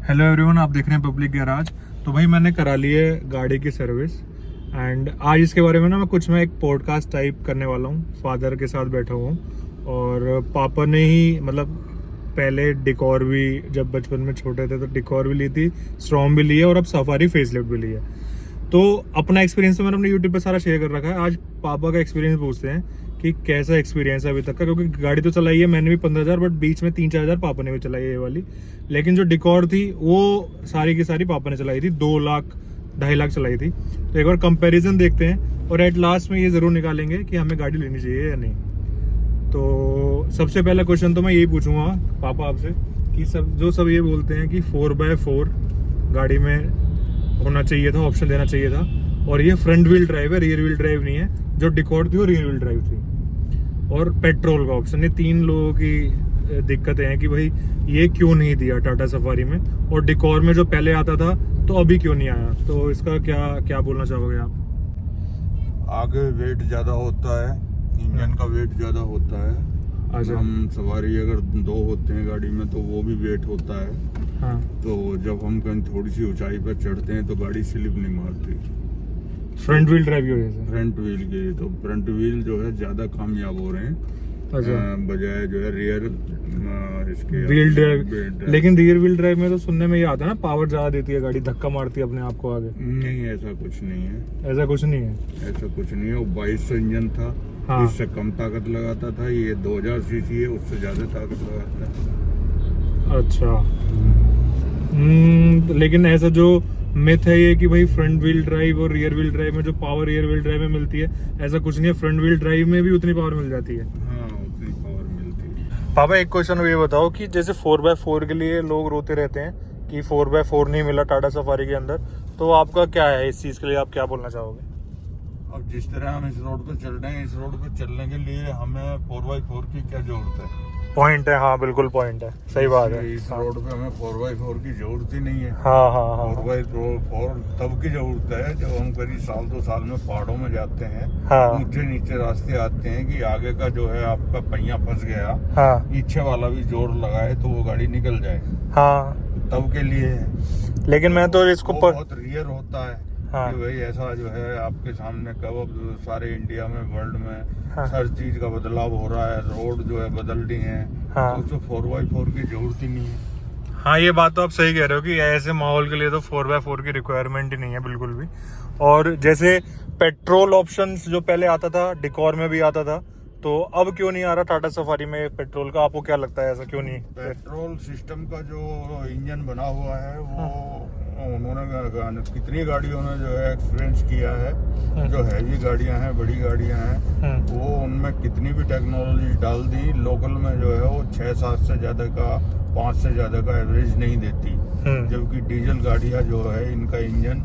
Hello everyone, आप देख रहे हैं पब्लिक गैराज। तो भाई मैंने करा ली है गाड़ी की सर्विस एंड आज इसके बारे में ना मैं एक पॉडकास्ट टाइप करने वाला हूँ। फादर के साथ बैठा हुआ हूँ और पापा ने ही पहले डिकॉर भी, जब बचपन में छोटे थे तो डिकॉर भी ली थी, स्ट्रॉम भी ली है और अब सफारी फेसलिफ्ट भी ली है। तो अपना एक्सपीरियंस तो मैंने अपने यूट्यूब पे सारा शेयर कर रखा है। आज पापा का एक्सपीरियंस पूछते हैं कि कैसा एक्सपीरियंस है अभी तक का, क्योंकि गाड़ी तो चलाई है मैंने भी 15,000, बट बीच में 3-4 हज़ार पापा ने भी चलाई है ये वाली। लेकिन जो डिकॉर थी वो सारी की सारी पापा ने चलाई थी, 2 लाख 2.5 लाख चलाई थी। तो एक बार कंपैरिजन देखते हैं और एट लास्ट में ये ज़रूर निकालेंगे कि हमें गाड़ी लेनी चाहिए या नहीं। तो सबसे पहला क्वेश्चन तो मैं यही पूछूंगा पापा आपसे कि सब ये बोलते हैं कि 4x4 गाड़ी में होना चाहिए था, ऑप्शन देना चाहिए था, और ये फ्रंट व्हील ड्राइव है, रियर व्हील ड्राइव नहीं है। जो डिकॉर थी वो रियर व्हील ड्राइव थी और पेट्रोल का ऑप्शन। ये 3 लोगों की दिक्कतें हैं कि भाई ये क्यों नहीं दिया टाटा सफारी में, और डिकॉर में जो पहले आता था तो अभी क्यों नहीं आया। तो इसका क्या बोलना चाहोगे आप? आगे वेट ज्यादा होता है, इंजन का वेट ज्यादा होता है। अच्छा। हम सवारी अगर 2 होते हैं गाड़ी में तो वो भी वेट होता है। हाँ। तो जब हम कहीं थोड़ी सी ऊंचाई पर चढ़ते हैं तो गाड़ी स्लिप नहीं मारती फ्रंट व्हील ड्राइव की वजह से। फ्रंट व्हील के। तो फ्रंट व्हील जो है ज्यादा कामयाब हो रहे हैं अच्छा। बजाय जो है रियर इसके व्हील ड्राइव। लेकिन रियर व्हील ड्राइव में तो सुनने में ये आता है ना, पावर ज्यादा देती है गाड़ी, धक्का मारती है अपने आप को आगे। नहीं, ऐसा कुछ नहीं है। ऐसा कुछ नहीं है। ऐसा कुछ नहीं है। वो 2200 इंजन था। हाँ। इससे कम ताकत लगाता था। ये 2000 सीसी है, उससे ज्यादा ताकत लगाता है। अच्छा। लेकिन ऐसा जो मिथ है ये कि भाई फ्रंट व्हील ड्राइव और रियर व्हील ड्राइव में जो पावर रियर व्हील ड्राइव में मिलती है, ऐसा कुछ नहीं है। फ्रंट व्हील ड्राइव में भी उतनी पावर मिल जाती है। हाँ, उतनी पावर मिलती है। पापा एक क्वेश्चन ये बताओ कि जैसे 4x4 के लिए लोग रोते रहते हैं कि 4x4 नहीं मिला टाटा सफारी के अंदर, तो आपका क्या है इस चीज के लिए, आप क्या बोलना चाहोगे? अब जिस तरह हम इस रोड पे चल रहे हैं, इस रोड पे चलने के लिए हमें 4x4 की क्या जरूरत है? पॉइंट है, हाँ बिल्कुल पॉइंट है, सही बात है। इस रोड पे हमें 4x4 की जरूरत ही नहीं है। हाँ हाँ हाँ 4x4 तब की जरूरत है जब हम करीब साल 2 साल में पहाड़ों में जाते हैं। हाँ ऊंचे नीचे रास्ते आते हैं कि आगे का जो है आपका पहिया फंस गया, हाँ पीछे वाला भी जोर लगाए तो वो गाड़ी निकल जाए, हाँ। तब के लिए है। लेकिन मैं तो इसको बहुत रियर होता है। हाँ। कि भाई ऐसा जो है आपके सामने कब अब सारे इंडिया में, वर्ल्ड में हाँ। हर चीज का बदलाव हो रहा है, रोड जो है बदल रही है। हाँ। तो उसमें 4x4 की जरूरत ही नहीं है। हाँ, ये बात तो आप सही कह रहे हो कि ऐसे माहौल के लिए तो 4x4 की रिक्वायरमेंट ही नहीं है बिल्कुल भी। और जैसे पेट्रोल ऑप्शंस जो पहले आता था, डिकॉर में भी आता था, तो अब क्यों नहीं आ रहा टाटा सफारी में पेट्रोल का? आपको क्या लगता है ऐसा क्यों नहीं? पेट्रोल सिस्टम का जो इंजन बना हुआ है वो उन्होंने कितनी गाड़ियों ने जो है एक्सपीरियंस किया है। जो हैवी गाड़ियां हैं, बड़ी गाड़ियां हैं, वो उनमें कितनी भी टेक्नोलॉजी डाल दी, लोकल में जो है वो 6-7 से ज्यादा का, 5 से ज्यादा का एवरेज नहीं देती। जबकि डीजल गाड़ियां जो है इनका इंजन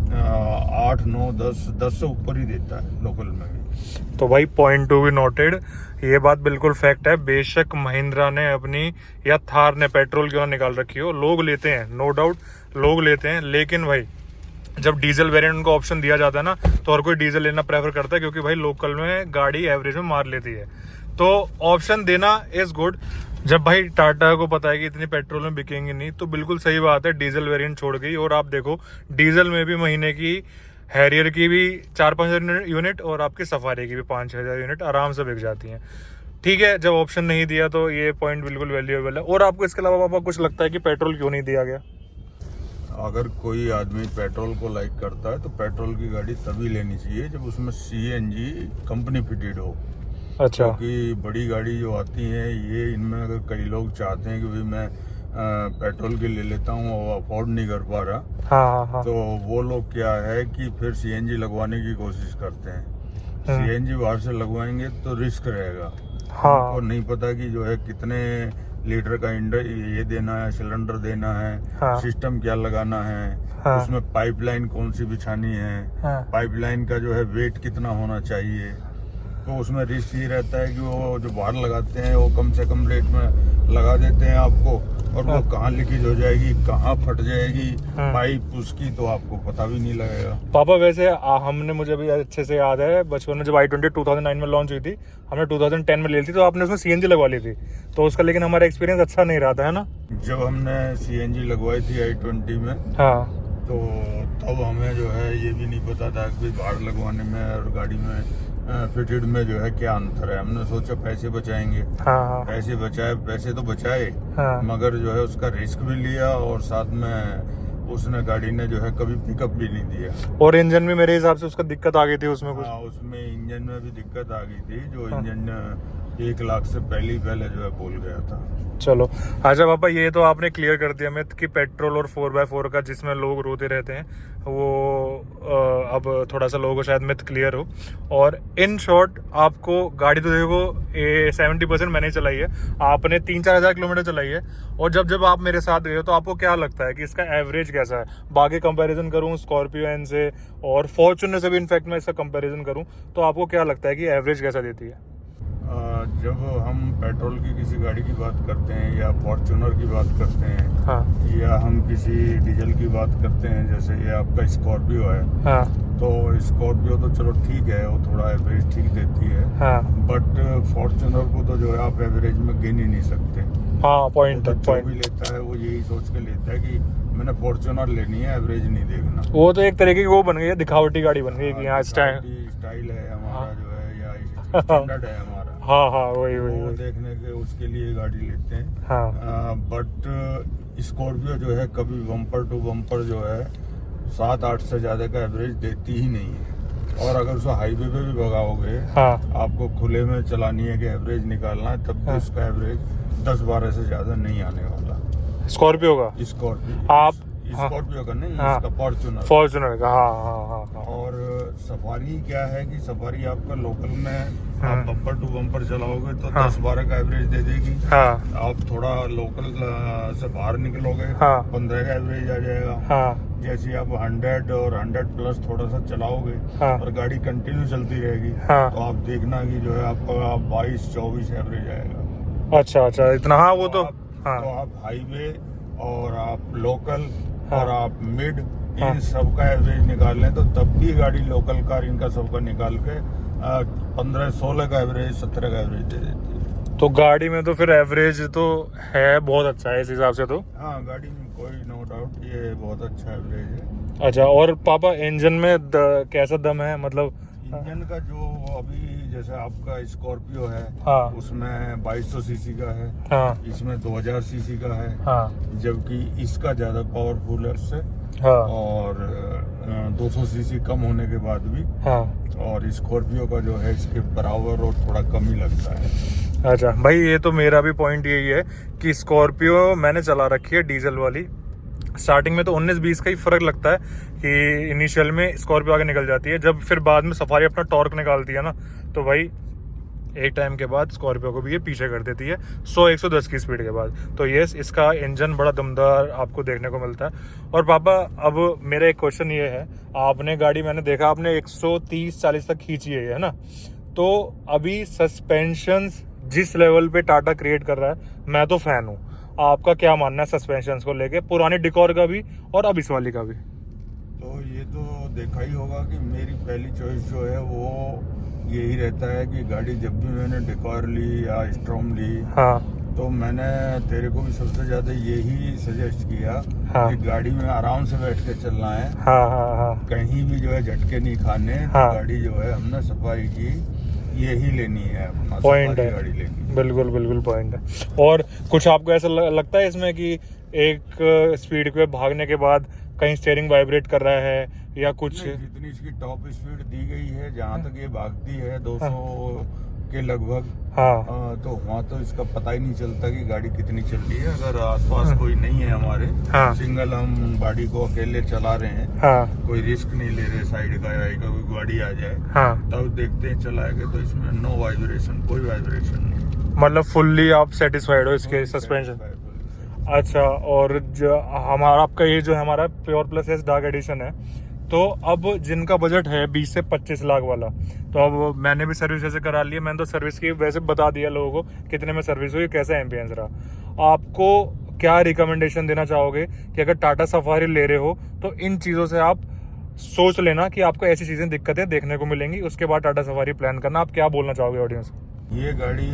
8, 9, 10 से ऊपर ही देता है लोकल में भी। तो भाई पॉइंट टू बी नोटेड, ये बात बिल्कुल फैक्ट है। बेशक महिंद्रा ने अपनी या थार ने पेट्रोल क्यों ना निकाल रखी हो, लोग लेते हैं, नो डाउट लोग लेते हैं। लेकिन भाई जब डीजल वेरिएंट उनको ऑप्शन दिया जाता है ना, तो हर कोई डीजल लेना प्रेफर करता है, क्योंकि भाई लोकल में गाड़ी एवरेज में मार लेती है। तो ऑप्शन देना इज गुड। जब भाई टाटा को पता है कि इतनी पेट्रोल में बिकेंगे नहीं, तो बिल्कुल सही बात है, डीजल वेरिएंट छोड़ गई। और आप देखो डीजल में भी महीने की हैरियर की भी 4-5 यूनिट और आपकी सफारी की भी 5-6 यूनिट आराम से बिक जाती हैं। ठीक है, जब ऑप्शन नहीं दिया तो ये पॉइंट बिल्कुल वैल्यूएबल है। और आपको इसके अलावा पापा कुछ लगता है कि पेट्रोल क्यों नहीं दिया गया? अगर कोई आदमी पेट्रोल को लाइक करता है तो पेट्रोल की गाड़ी तभी लेनी चाहिए जब उसमें सीएनजी कंपनी फिटेड हो। अच्छा। क्योंकि बड़ी गाड़ी जो आती है ये, इनमें अगर कई लोग चाहते हैं कि भाई मैं पेट्रोल की ले लेता हूँ और अफोर्ड नहीं कर पा रहा, हाँ हाँ। तो वो लोग क्या है कि फिर सीएनजी लगवाने की कोशिश करते हैं। सीएनजी बाहर से लगवाएंगे तो रिस्क रहेगा। हाँ। और नहीं पता कि जो है कितने लीटर का ये देना है, सिलेंडर देना है, हाँ। सिस्टम क्या लगाना है, हाँ। उसमें पाइपलाइन कौन सी बिछानी है, हाँ। पाइपलाइन का जो है वेट कितना होना चाहिए, आपको उसमें रिस्क ये रहता है कि वो जो बाहर लगाते हैं वो कम से कम रेट में लगा देते हैं आपको, और वो कहाँ लीकेज हो जाएगी, कहाँ फट जाएगी पाइप उसकी, तो आपको पता भी नहीं लगेगा। पापा वैसे हमने, मुझे भी अच्छे से याद है बचपन में जब i20 2009 में लॉन्च हुई थी, हमने 2010 में ले ली थी, तो आपने उसमें CNG लगवा ली थी, तो उसका लेकिन हमारा एक्सपीरियंस अच्छा नहीं रहा था, है ना? जब हमने CNG लगवाई थी i20 में, हाँ, तो तब हमें जो है ये भी नहीं पता था कि बाहर लगवाने में और गाड़ी में फिटेड में जो है क्या अंतर है। हमने सोचा पैसे बचाएंगे, हाँ, पैसे बचाए, पैसे तो बचाए, हाँ, मगर जो है उसका रिस्क भी लिया, और साथ में उसने गाड़ी ने जो है कभी पिकअप भी नहीं दिया। और इंजन में मेरे हिसाब से उसका दिक्कत आ गई थी उसमें कुछ। हाँ, उसमें इंजन में भी दिक्कत आ गई थी, जो इंजन 1 लाख से पहले जो है बोल गया था। चलो अच्छा पापा, ये तो आपने क्लियर कर दिया मिथ कि पेट्रोल और 4x4 का जिसमें लोग रोते रहते हैं वो अब थोड़ा सा लोगों को शायद मिथ क्लियर हो। और इन शॉर्ट आपको गाड़ी तो देखो 70% मैंने चलाई है, आपने 3-4 हज़ार किलोमीटर चलाई है, और जब आप मेरे साथ गए हो तो आपको क्या लगता है कि इसका एवरेज कैसा है? बाकी कंपैरिजन करूँ स्कॉर्पियो एन से और फॉर्च्यूनर से भी इनफैक्ट मैं इसका कंपैरिजन करूँ, तो आपको क्या लगता है कि एवरेज कैसा देती है? जब हम पेट्रोल की किसी गाड़ी की बात करते हैं या फॉर्च्यूनर की बात करते हैं, हाँ, या हम किसी डीजल की बात करते हैं, जैसे ये आपका स्कॉर्पियो है, हाँ, तो स्कॉर्पियो तो चलो ठीक है, वो थोड़ा एवरेज ठीक देती है, हाँ, बट फॉर्च्यूनर को तो जो है आप एवरेज में गिन ही नहीं सकते। हाँ, पॉइंट तो जो भी लेता है वो यही सोच के लेता है कि मैंने फॉर्च्यूनर लेनी है, एवरेज नहीं देखना। वो तो एक तरीके की वो बन गई है, दिखावटी गाड़ी बन गई है कि यहाँ स्टाइल है हमारा जो है, या स्टैंडर्ड है हमारा। हाँ, हाँ, वही वो देखने के उसके लिए गाड़ी लेते हैं। हाँ, बट स्कॉर्पियो जो है कभी बम्पर टू बम्पर जो है 7-8 से ज्यादा का एवरेज देती ही नहीं है। और अगर उसको हाईवे पे भी भगाओगे, हाँ, आपको खुले में चलानी है कि एवरेज निकालना है, तब भी उसका एवरेज 10-12 से ज्यादा नहीं आने वाला स्कॉर्पियो का। स्कॉर्पियो का नहीं, हाँ, इसका फॉर्च्यूनर का। हाँ, हाँ, हाँ, हाँ। और सफारी क्या है कि सफारी आपका लोकल में आप बम्पर टू बम्पर चलाओगे तो 10-12 का एवरेज दे देगी। हाँ, आप थोड़ा लोकल से बाहर निकलोगे, हाँ, 15 का एवरेज आ जाएगा। हाँ, जैसे आप 100 और 100 प्लस थोड़ा सा चलाओगे, हाँ, और गाड़ी कंटिन्यू चलती रहेगी, हाँ। तो आप देखना कि जो है आपका 22-24 एवरेज आएगा। अच्छा, इतना। हाँ, वो तो हाँ, तो आप हाईवे और आप लोकल हाँ, और आप मिड, हाँ, इन सब का एवरेज निकाल लें तो तब भी गाड़ी लोकल कार इनका सबका निकाल के 15-16 का एवरेज, 17 का एवरेज दे देती है। तो गाड़ी में तो फिर एवरेज तो है, बहुत अच्छा है इस हिसाब से तो। हाँ, गाड़ी में कोई नो डाउट ये बहुत अच्छा एवरेज है। अच्छा, और पापा इंजन में कैसा दम है, मतलब? इंजन का जो अभी जैसे आपका स्कॉर्पियो है, हाँ, उसमें 2200 सीसी का है, हाँ, इसमें 2000 सीसी का है, हाँ, जबकि इसका ज्यादा पावरफुल है उससे, हाँ, और 200 सीसी कम होने के बाद भी, हाँ। और स्कॉर्पियो का जो है इसके बराबर और थोड़ा कम ही लगता है। अच्छा भाई, ये तो मेरा भी पॉइंट यही है कि स्कॉर्पियो मैंने चला रखी है डीजल वाली, स्टार्टिंग में तो 19-20 का ही फर्क लगता है कि इनिशियल में स्कॉर्पियो आगे निकल जाती है, जब फिर बाद में सफारी अपना टॉर्क निकालती है ना, तो भाई एक टाइम के बाद स्कॉर्पियो को भी ये पीछे कर देती है 100-110 की स्पीड के बाद। तो यस, इसका इंजन बड़ा दमदार आपको देखने को मिलता है। और पापा अब मेरा एक क्वेश्चन ये है, आपने गाड़ी, मैंने देखा आपने 130-40 तक खींची है ना, तो अभी सस्पेंशन जिस लेवल पे टाटा क्रिएट कर रहा है, मैं तो फैन हूँ। आपका क्या मानना है सस्पेंशन को लेके, पुरानी डिकॉर का भी और अब इस वाली का भी? तो ये तो देखा ही होगा कि मेरी पहली चॉइस जो है वो यही रहता है कि गाड़ी जब भी मैंने डिकॉर ली या स्ट्रॉम ली, हाँ, तो मैंने तेरे को भी सबसे ज्यादा यही सजेस्ट किया, हाँ, कि गाड़ी में आराम से बैठ के चलना है। हाँ, हाँ, हाँ, कहीं भी जो है झटके नहीं खाने। हाँ। तो गाड़ी जो है हमने सफारी की यही लेनी है, अपना पॉइंट सफारी है, गाड़ी लेनी है। बिल्कुल बिल्कुल पॉइंट है। और कुछ आपको ऐसा लगता है इसमें कि एक स्पीड पे भागने के बाद कहीं स्टीयरिंग वाइब्रेट कर रहा है या कुछ? जितनी इसकी टॉप स्पीड दी गई है, जहाँ तक ये भागती है 200 के लगभग, हाँ, तो वहाँ तो इसका पता ही नहीं चलता कि गाड़ी कितनी चल रही है। अगर आसपास कोई नहीं है हमारे, हाँ, सिंगल हम गाड़ी को अकेले चला रहे हैं, हाँ, कोई रिस्क नहीं ले रहे साइड का या कोई गाड़ी आ जाए, हाँ, तब देखते हैं चलाएंगे तो इसमें नो वाइब्रेशन, कोई वाइब्रेशन नहीं। मतलब फुल्ली आप सेटिस्फाइड हो इसके सस्पेंशन? अच्छा, और जो हमारा आपका ये जो हमारा pure plus S dark edition है, तो अब जिनका बजट है 20 से 25 लाख वाला, तो अब मैंने भी सर्विस ऐसे करा ली है। मैंने तो सर्विस की वैसे बता दिया लोगों को कितने में सर्विस हुई, कैसा एम्बियंस रहा। आपको क्या रिकमेंडेशन देना चाहोगे कि अगर टाटा सफारी ले रहे हो तो इन चीज़ों से आप सोच लेना कि आपको ऐसी चीज़ें दिक्कतें देखने को मिलेंगी, उसके बाद टाटा सफारी प्लान करना। आप क्या बोलना चाहोगे ऑडियंस? ये गाड़ी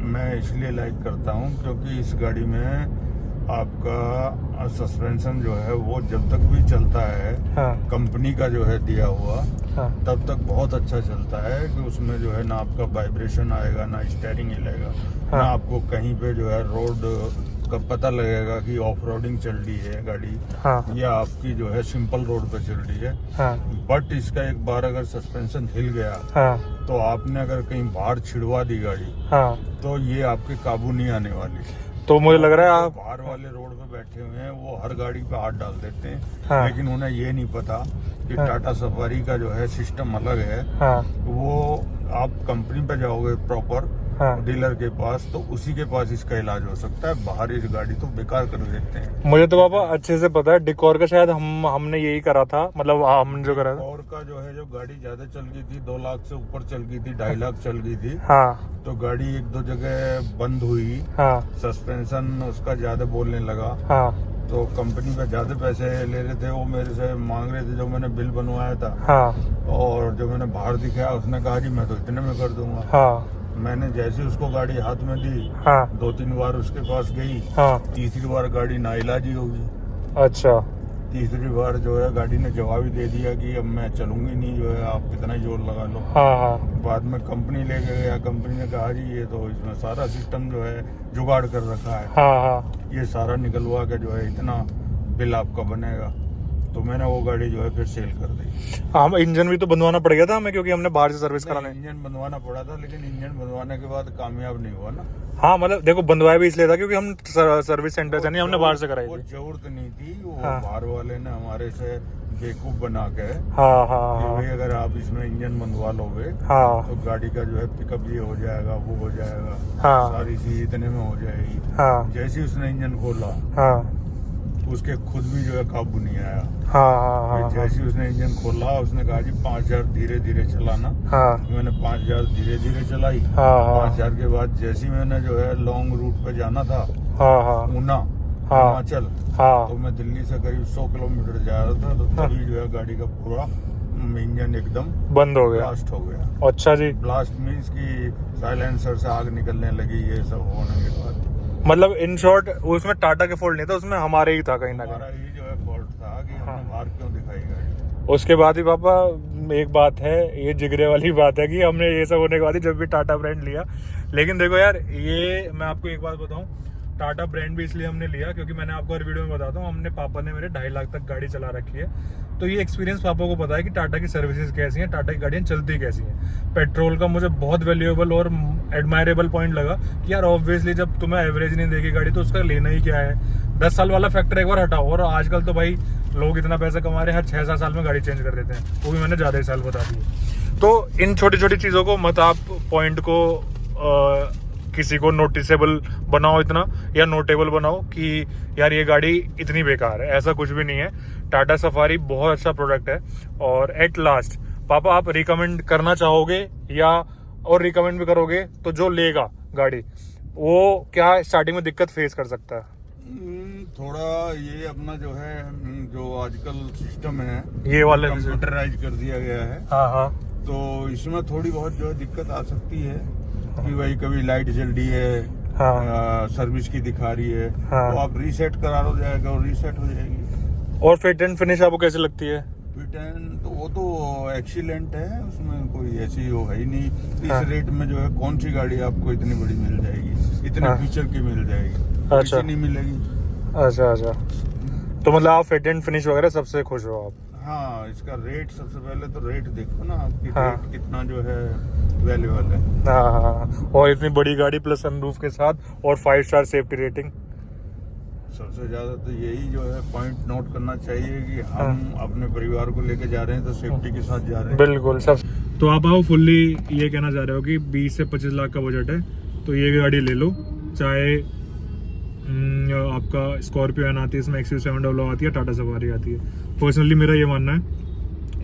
मैं इसलिए लाइक करता हूँ क्योंकि इस गाड़ी में आपका सस्पेंशन जो है वो जब तक भी चलता है, हाँ। कंपनी का जो है दिया हुआ, हाँ। तब तक बहुत अच्छा चलता है कि उसमें जो है ना आपका वाइब्रेशन आएगा, ना स्टीयरिंग हिलेगा, हाँ। ना आपको कहीं पे जो है रोड का पता लगेगा कि ऑफ रोडिंग चल रही है गाड़ी, हाँ। या आपकी जो है सिंपल रोड पे चल रही है। हाँ। बट इसका एक बार अगर सस्पेंशन हिल गया, हाँ। तो आपने अगर कहीं बाहर छिड़वा दी गाड़ी, हाँ। तो ये आपके काबू नहीं आने वाली। तो मुझे लग रहा है जो आप बाहर वाले रोड पे बैठे हुए हैं वो हर गाड़ी पे हाथ डाल देते हैं, हाँ। लेकिन उन्हें ये नहीं पता कि हाँ। टाटा सफारी का जो है सिस्टम अलग है। हाँ। वो आप कंपनी पे जाओगे प्रॉपर हाँ। डीलर के पास, तो उसी के पास इसका इलाज हो सकता है। बाहर इस गाड़ी तो बेकार कर देते हैं। मुझे तो पापा अच्छे से पता है, डिकोर का शायद हमने यही करा था, मतलब हमने जो करा था। और का जो है, जो गाड़ी ज्यादा चल गई थी, 2 लाख से ऊपर चल गई थी, 2.5 लाख चल गई थी, हाँ। तो गाड़ी 1-2 जगह बंद हुई, हाँ। सस्पेंशन उसका ज्यादा बोलने लगा, हाँ। तो कंपनी पे ज्यादा पैसे ले रहे थे, वो मेरे से मांग रहे थे जो मैंने बिल बनवाया था। हाँ। और जो मैंने बाहर दिखाया उसने कहा जी मैं तो इतने में कर दूंगा। हाँ। मैंने जैसे उसको गाड़ी हाथ में दी, हाँ। 2-3 बार उसके पास गई, हाँ। तीसरी बार गाड़ी नाइलाजी होगी। अच्छा। तीसरी बार जो है गाड़ी ने जवाब ही दे दिया कि अब मैं चलूंगी नहीं, जो है आप कितना ही जोर लगा लो। हाँ। हाँ। बाद में कंपनी लेके गया, कंपनी ने कहा जी ये तो इसमें सारा सिस्टम जो है जुगाड़ कर रखा है, हाँ। हाँ। ये सारा निकलवा के जो है इतना बिल आपका बनेगा। तो मैंने वो गाड़ी जो है फिर सेल कर दी। हम इंजन भी तो बनवाना पड़ गया था हमें, क्योंकि हमने बाहर से सर्विस कराने। इंजन बनवाना पड़ा था, लेकिन इंजन बनवाने के बाद कामयाब नहीं हुआ ना। हाँ, मतलब देखो बनवाया भी इसलिए था क्योंकि हम सर्विस सेंटर से नहीं, हमने बाहर से कराई वो थी। जरूरत नहीं थी, वो हाँ। बाहर वाले ने हमारे से बेवकूफ बना के हाँ। हाँ। कि हाँ। भाई अगर आप इसमें इंजन बनवा लोगे हाँ। तो गाड़ी का जो है पिकअप ये हो जाएगा, वो हो जाएगा, हाँ। सारी चीज इतने में हो जाएगी। हाँ। जैसे ही उसने इंजन खोला, हाँ। उसके खुद भी जो है काबू नहीं आया। हाँ। हाँ। हाँ। जैसे ही उसने इंजन खोला, उसने कहा जी 5000 धीरे धीरे चलाना। हाँ। मैंने 5000 धीरे धीरे चलाई। हाँ। हाँ। 5000 के बाद जैसे ही मैंने जो है लॉन्ग रूट पे जाना था, हाँ। हाँ। ऊना, हाँ। हिमाचल, हाँ। तो मैं दिल्ली से करीब 100 किलोमीटर जा रहा था, तो तभी जो है गाड़ी का पूरा इंजन एकदम बंद हो गया। ब्लास्ट हो गया। अच्छा जी। ब्लास्ट मीन्स कि साइलेंसर से आग निकलने लगी, ये सब होने के बाद। मतलब इन शॉर्ट उसमें टाटा के फॉल्ट नहीं था, उसमें हमारे ही था कहीं ना हमारा कहीं। ही जो है फॉल्ट था कि हमने हाँ। बाहर क्यों दिखाई गाड़ी। उसके बाद ही पापा एक बात है, ये जिगरे वाली बात है कि हमने ये सब होने के बाद ही जब भी टाटा ब्रांड लिया। लेकिन देखो यार, ये मैं आपको एक बात बताऊं, टाटा ब्रांड भी इसलिए हमने लिया क्योंकि मैंने आपको हर वीडियो में बताता हूँ, हमने पापा ने मेरे 2.5 लाख तक गाड़ी चला रखी है, तो ये एक्सपीरियंस पापा को पता है कि टाटा की सर्विसेज कैसी हैं, टाटा की गाड़ियाँ चलती कैसी हैं। पेट्रोल का मुझे बहुत वैल्यूएबल और एडमायरेबल पॉइंट लगा कि यार ऑब्वियसली जब तुम्हें एवरेज नहीं देगी गाड़ी तो उसका लेना ही क्या है। 10 साल वाला फैक्टर एक बार हटाओ, और आजकल तो भाई लोग इतना पैसा कमा रहे हैं, हर 6-7 साल में गाड़ी चेंज कर देते हैं, वो भी मैंने ज़्यादा ही साल बता दिए। तो इन छोटी छोटी चीज़ों को मत आप पॉइंट को किसी को नोटिसेबल बनाओ इतना, या नोटेबल बनाओ कि यार ये गाड़ी इतनी बेकार है, ऐसा कुछ भी नहीं है। टाटा सफारी बहुत अच्छा प्रोडक्ट है। और एट लास्ट पापा आप रिकमेंड करना चाहोगे या और रिकमेंड भी करोगे तो जो लेगा गाड़ी वो क्या स्टार्टिंग में दिक्कत फेस कर सकता है? थोड़ा ये अपना जो है, जो आजकल सिस्टम है ये वाले कंप्यूटराइज कर दिया गया है, हाँ। हाँ। तो इसमें थोड़ी बहुत जो है दिक्कत आ सकती है कि भाई कभी लाइट जल रही है, हाँ। सर्विस की दिखा रही है, हाँ। तो आप रीसेट करा लो, जाएगा और रीसेट हो जाएगी। और फिट एंड फिनिश आपको कैसे लगती है? फिट एंड तो वो तो एक्सीलेंट है, उसमें कोई ऐसी वो है ही नहीं। हाँ। इस रेट में जो है कौन सी गाड़ी आपको इतनी बड़ी मिल जाएगी, इतने हाँ। फीचर की मिल जाएगी, अच्छा। ऐसी नहीं मिलेगी। अच्छा अच्छा, तो मतलब आप फिट एंड फिनिश वगैरह सबसे खुश हो आप? हाँ, इसका रेट सबसे पहले तो रेट देखो ना आपकी, हाँ। रेट कितना जो है वैल्यूएबल है। हाँ हाँ, और इतनी बड़ी गाड़ी प्लस सनरूफ के साथ और 5 स्टार सेफ्टी रेटिंग। सबसे ज्यादा तो यही जो है पॉइंट नोट करना चाहिए कि हम अपने परिवार को लेके जा रहे हैं तो सेफ्टी के साथ जा रहे हैं। बिल्कुल सब। तो आप आओ फुल्ली ये कहना चाह रहे हो कि 20 से 25 लाख का बजट है तो ये गाड़ी ले लो, चाहे आपका स्कॉर्पियो एन आती है, इसमें XUV700 आती है, टाटा सफारी आती है। पर्सनली मेरा ये मानना है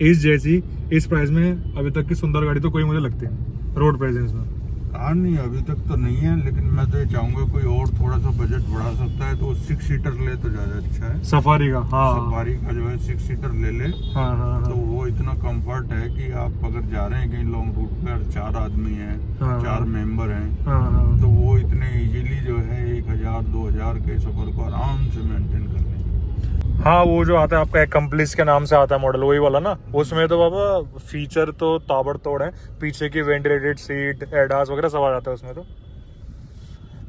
इस जैसी इस प्राइस में अभी तक की सुंदर गाड़ी तो कोई मुझे लगती नहीं रोड प्रेजेंस में। कार नहीं अभी तक तो नहीं है, लेकिन मैं तो ये चाहूंगा कोई और थोड़ा सा बजट बढ़ा सकता है तो 6 सीटर ले तो ज्यादा अच्छा है। सफारी का, हाँ सफारी का जो है 6 सीटर ले ले, हाँ तो वो इतना कंफर्ट है कि आप अगर जा रहे हैं कहीं लॉन्ग रूट पे और 4 आदमी हैं, हाँ, 4 मेंबर हैं, हाँ, तो वो इतने इजीली जो है 1000-2000 के सफर को आराम से मेंटेन कर लेंगे। हाँ। वो जो आता है आपका एक्म्प्लिस के नाम से आता है मॉडल, वही वाला ना, उसमें तो बाबा फीचर तो ताबड़तोड़ है, पीछे की वेंटिलेटेड सीट, एडास वगैरह सब आ जाता है उसमें। तो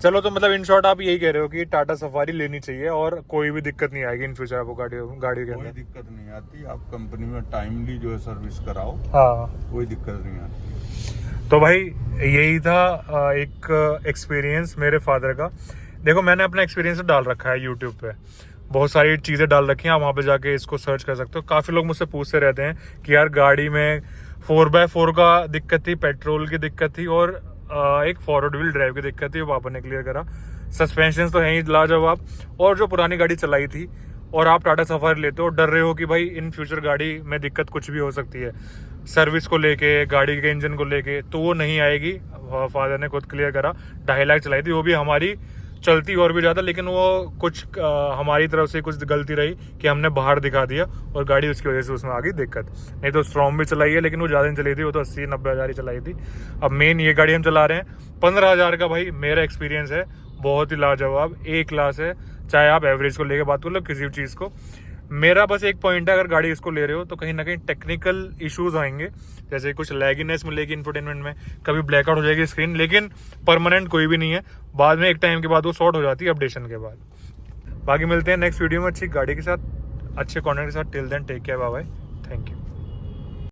चलो, तो मतलब इन शॉर्ट आप यही कह रहे हो कि टाटा सफारी लेनी चाहिए और कोई भी दिक्कत नहीं आएगी इन फ्यूचर आपको गाड़ी के कोई अंदर। दिक्कत नहीं आती, आप कंपनी में टाइमली जो है सर्विस कराओ, हाँ, कोई दिक्कत नहीं आती। तो भाई यही था एक एक्सपीरियंस मेरे फादर का। देखो, मैंने अपना एक्सपीरियंस डाल रखा है यूट्यूब पे, बहुत सारी चीज़ें डाल रखी हैं, आप वहाँ पे जाके इसको सर्च कर सकते हो। काफ़ी लोग मुझसे पूछते रहते हैं कि यार गाड़ी में 4x4 का दिक्कत थी, पेट्रोल की दिक्कत थी और एक फॉरवर्ड व्हील ड्राइव की दिक्कत थी, वो पापा ने क्लियर करा। सस्पेंशन तो है ही लाजवाब, और जो पुरानी गाड़ी चलाई थी और आप टाटा सफारी लेते हो, डर रहे हो कि भाई इन फ्यूचर गाड़ी में दिक्कत कुछ भी हो सकती है सर्विस को लेके, गाड़ी के इंजन को लेके, तो वो नहीं आएगी। फादर ने खुद क्लियर करा, 2.5 लाख चलाई थी, वो भी हमारी चलती और भी ज़्यादा, लेकिन वो कुछ हमारी तरफ से कुछ गलती रही कि हमने बाहर दिखा दिया और गाड़ी उसकी वजह से उसमें आ गई दिक्कत। नहीं तो स्ट्रॉन्ग भी चलाई है, लेकिन वो ज़्यादा नहीं चली थी, वो तो 80-90 हज़ार ही चलाई थी। अब मेन ये गाड़ी हम चला रहे हैं 15,000 का। भाई मेरा एक्सपीरियंस है बहुत ही लाजवाब, ए क्लास है, चाहे आप एवरेज को लेकर बात कर लो, किसी भी चीज़ को। मेरा बस एक पॉइंट है, अगर गाड़ी इसको ले रहे हो तो कहीं ना कहीं टेक्निकल इश्यूज आएंगे, जैसे कुछ लैगिनेस मिलेगी इंफोटेनमेंट में, कभी ब्लैकआउट हो जाएगी स्क्रीन, लेकिन परमानेंट कोई भी नहीं है। बाद में एक टाइम के बाद वो सॉर्ट हो जाती है अपडेशन के बाद। बाकी मिलते हैं नेक्स्ट वीडियो में अच्छी गाड़ी के साथ, अच्छे कॉन्टेंट के साथ। Till then take care, bye bye, thank you.